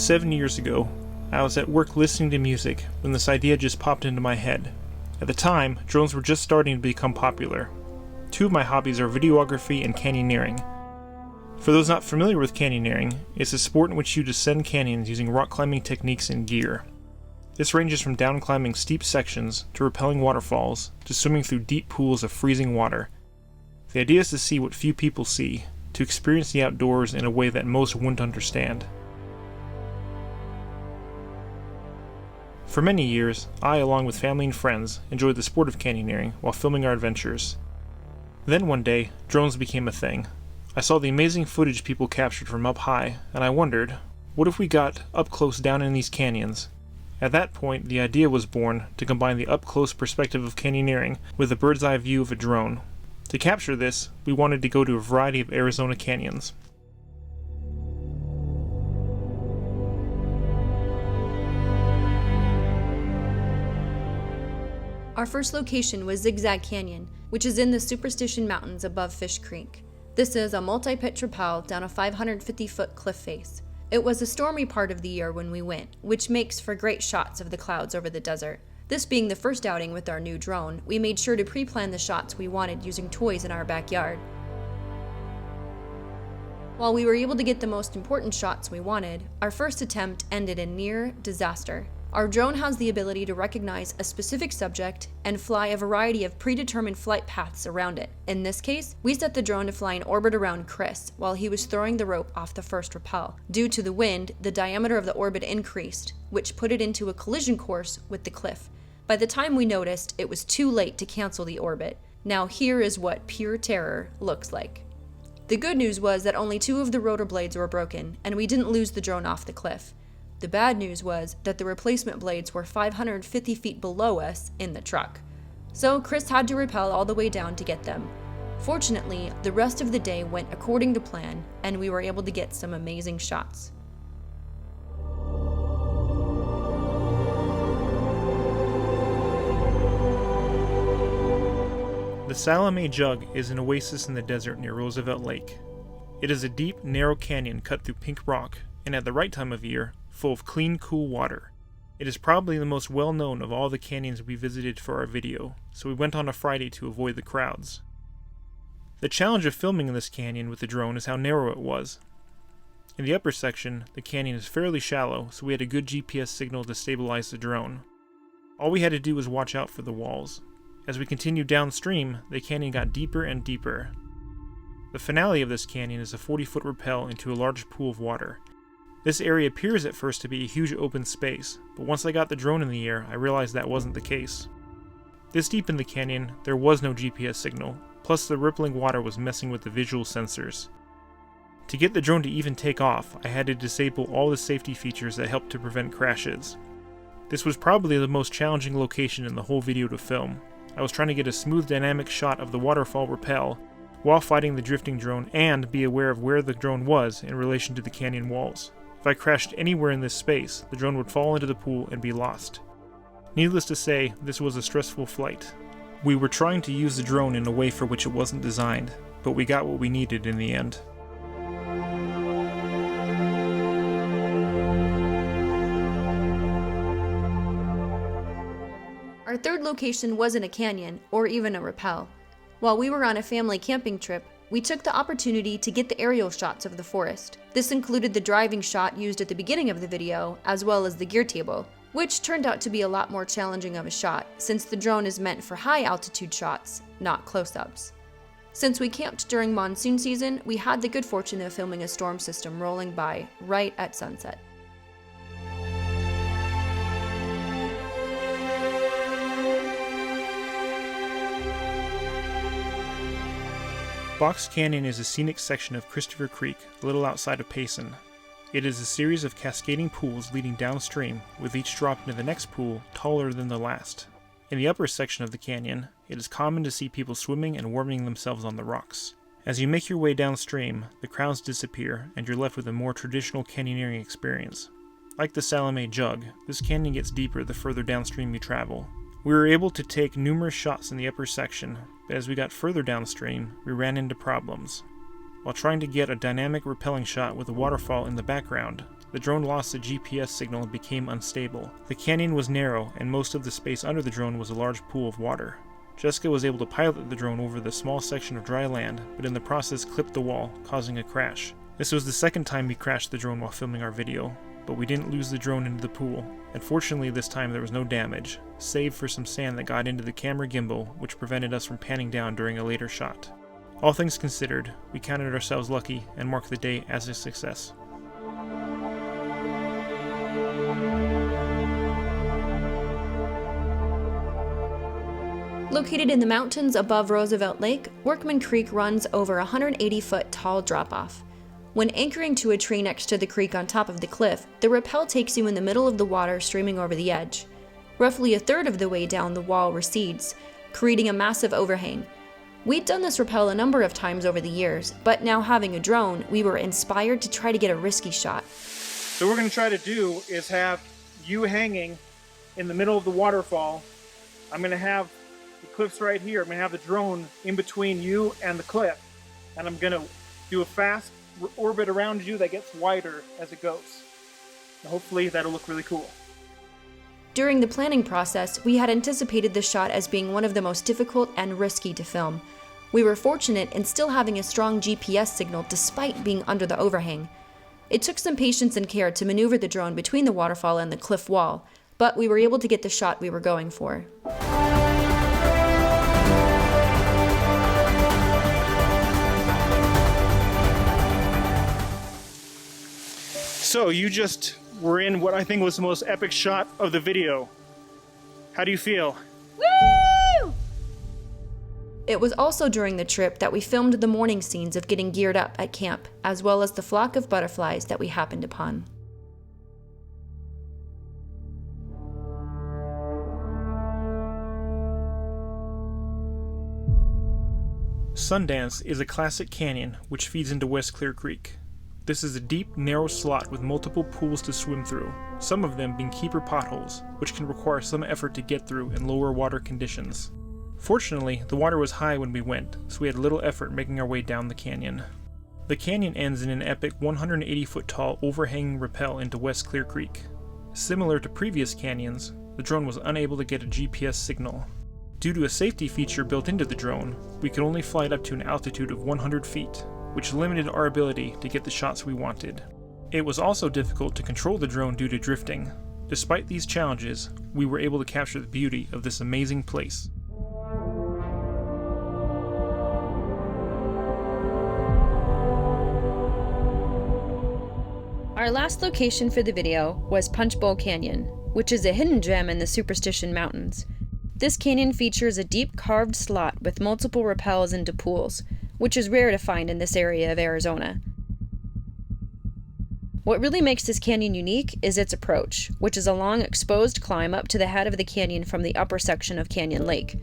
7 years ago, I was at work listening to music when this idea just popped into my head. At the time, drones were just starting to become popular. Two of my hobbies are videography and canyoneering. For those not familiar with canyoneering, it's a sport in which you descend canyons using rock climbing techniques and gear. This ranges from down climbing steep sections to rappelling waterfalls to swimming through deep pools of freezing water. The idea is to see what few people see, to experience the outdoors in a way that most wouldn't understand. For many years, I, along with family and friends, enjoyed the sport of canyoneering while filming our adventures. Then one day, drones became a thing. I saw the amazing footage people captured from up high, and I wondered, what if we got up close down in these canyons? At that point, the idea was born to combine the up-close perspective of canyoneering with a bird's-eye view of a drone. To capture this, we wanted to go to a variety of Arizona canyons. Our first location was Zigzag Canyon, which is in the Superstition Mountains above Fish Creek. This is a multi-pitch rappel down a 550-foot cliff face. It was a stormy part of the year when we went, which makes for great shots of the clouds over the desert. This being the first outing with our new drone, we made sure to pre-plan the shots we wanted using toys in our backyard. While we were able to get the most important shots we wanted, our first attempt ended in near disaster. Our drone has the ability to recognize a specific subject and fly a variety of predetermined flight paths around it. In this case, we set the drone to fly in orbit around Chris while he was throwing the rope off the first rappel. Due to the wind, the diameter of the orbit increased, which put it into a collision course with the cliff. By the time we noticed, it was too late to cancel the orbit. Now here is what pure terror looks like. The good news was that only 2 of the rotor blades were broken, and we didn't lose the drone off the cliff. The bad news was that the replacement blades were 550 feet below us in the truck. So Chris had to rappel all the way down to get them. Fortunately, the rest of the day went according to plan, and we were able to get some amazing shots. The Salome Jug is an oasis in the desert near Roosevelt Lake. It is a deep, narrow canyon cut through pink rock, and at the right time of year, full of clean, cool water. It is probably the most well-known of all the canyons we visited for our video, so we went on a Friday to avoid the crowds. The challenge of filming in this canyon with the drone is how narrow it was. In the upper section, the canyon is fairly shallow, so we had a good GPS signal to stabilize the drone. All we had to do was watch out for the walls. As we continued downstream, the canyon got deeper and deeper. The finale of this canyon is a 40-foot rappel into a large pool of water. This area appears at first to be a huge open space, but once I got the drone in the air, I realized that wasn't the case. This deep in the canyon, there was no GPS signal, plus the rippling water was messing with the visual sensors. To get the drone to even take off, I had to disable all the safety features that helped to prevent crashes. This was probably the most challenging location in the whole video to film. I was trying to get a smooth dynamic shot of the waterfall rappel, while fighting the drifting drone and be aware of where the drone was in relation to the canyon walls. If I crashed anywhere in this space, the drone would fall into the pool and be lost. Needless to say, this was a stressful flight. We were trying to use the drone in a way for which it wasn't designed, but we got what we needed in the end. Our third location wasn't a canyon or even a rappel. While we were on a family camping trip, we took the opportunity to get the aerial shots of the forest. This included the driving shot used at the beginning of the video, as well as the gear table, which turned out to be a lot more challenging of a shot, since the drone is meant for high altitude shots, not close-ups. Since we camped during monsoon season, we had the good fortune of filming a storm system rolling by right at sunset. Box Canyon is a scenic section of Christopher Creek, a little outside of Payson. It is a series of cascading pools leading downstream, with each drop into the next pool taller than the last. In the upper section of the canyon, it is common to see people swimming and warming themselves on the rocks. As you make your way downstream, the crowds disappear, and you're left with a more traditional canyoneering experience. Like the Salome Jug, this canyon gets deeper the further downstream you travel. We were able to take numerous shots in the upper section, but as we got further downstream, we ran into problems. While trying to get a dynamic rappelling shot with a waterfall in the background, the drone lost the GPS signal and became unstable. The canyon was narrow, and most of the space under the drone was a large pool of water. Jessica was able to pilot the drone over the small section of dry land, but in the process clipped the wall, causing a crash. This was the second time we crashed the drone while filming our video, but we didn't lose the drone into the pool, and fortunately this time there was no damage, save for some sand that got into the camera gimbal, which prevented us from panning down during a later shot. All things considered, we counted ourselves lucky and marked the day as a success. Located in the mountains above Roosevelt Lake, Workman Creek runs over a 180-foot tall drop-off. When anchoring to a tree next to the creek on top of the cliff, the rappel takes you in the middle of the water streaming over the edge. Roughly a third of the way down, the wall recedes, creating a massive overhang. We'd done this rappel a number of times over the years, but now having a drone, we were inspired to try to get a risky shot. So what we're going to try to do is have you hanging in the middle of the waterfall. I'm going to have the cliffs right here. I'm going to have the drone in between you and the cliff, and I'm going to do a fast orbit around you that gets wider as it goes. And hopefully that'll look really cool. During the planning process, we had anticipated the shot as being one of the most difficult and risky to film. We were fortunate in still having a strong GPS signal despite being under the overhang. It took some patience and care to maneuver the drone between the waterfall and the cliff wall, but we were able to get the shot we were going for. So you just were in what I think was the most epic shot of the video. How do you feel? Woo! It was also during the trip that we filmed the morning scenes of getting geared up at camp, as well as the flock of butterflies that we happened upon. Sundance is a classic canyon which feeds into West Clear Creek. This is a deep, narrow slot with multiple pools to swim through, some of them being keeper potholes, which can require some effort to get through in lower water conditions. Fortunately, the water was high when we went, so we had little effort making our way down the canyon. The canyon ends in an epic 180-foot tall overhanging rappel into West Clear Creek. Similar to previous canyons, the drone was unable to get a GPS signal. Due to a safety feature built into the drone, we could only fly it up to an altitude of 100 feet, which limited our ability to get the shots we wanted. It was also difficult to control the drone due to drifting. Despite these challenges, we were able to capture the beauty of this amazing place. Our last location for the video was Punch Bowl Canyon, which is a hidden gem in the Superstition Mountains. This canyon features a deep carved slot with multiple rappels into pools, which is rare to find in this area of Arizona. What really makes this canyon unique is its approach, which is a long exposed climb up to the head of the canyon from the upper section of Canyon Lake.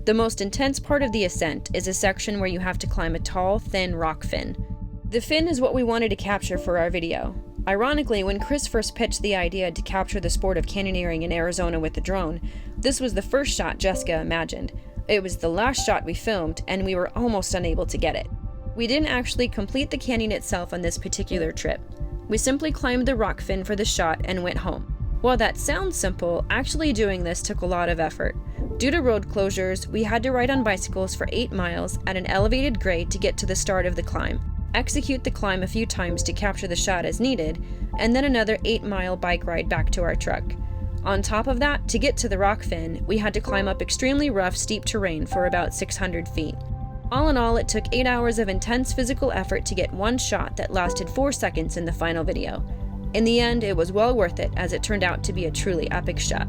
The most intense part of the ascent is a section where you have to climb a tall, thin rock fin. The fin is what we wanted to capture for our video. Ironically, when Chris first pitched the idea to capture the sport of canyoneering in Arizona with the drone, this was the first shot Jessica imagined. It was the last shot we filmed, and we were almost unable to get it. We didn't actually complete the canyon itself on this particular trip. We simply climbed the rock fin for the shot and went home. While that sounds simple, actually doing this took a lot of effort. Due to road closures, we had to ride on bicycles for 8 miles at an elevated grade to get to the start of the climb, execute the climb a few times to capture the shot as needed, and then another 8-mile bike ride back to our truck. On top of that, to get to the rock fin, we had to climb up extremely rough, steep terrain for about 600 feet. All in all, it took 8 hours of intense physical effort to get one shot that lasted 4 seconds in the final video. In the end, it was well worth it, as it turned out to be a truly epic shot.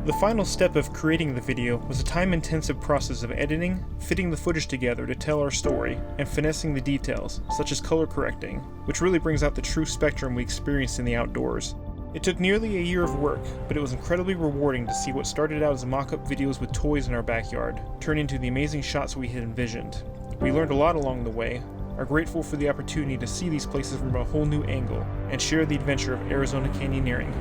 The final step of creating the video was a time-intensive process of editing, fitting the footage together to tell our story, and finessing the details, such as color correcting, which really brings out the true spectrum we experienced in the outdoors. It took nearly a year of work, but it was incredibly rewarding to see what started out as mock-up videos with toys in our backyard turn into the amazing shots we had envisioned. We learned a lot along the way, are grateful for the opportunity to see these places from a whole new angle, and share the adventure of Arizona Canyoneering.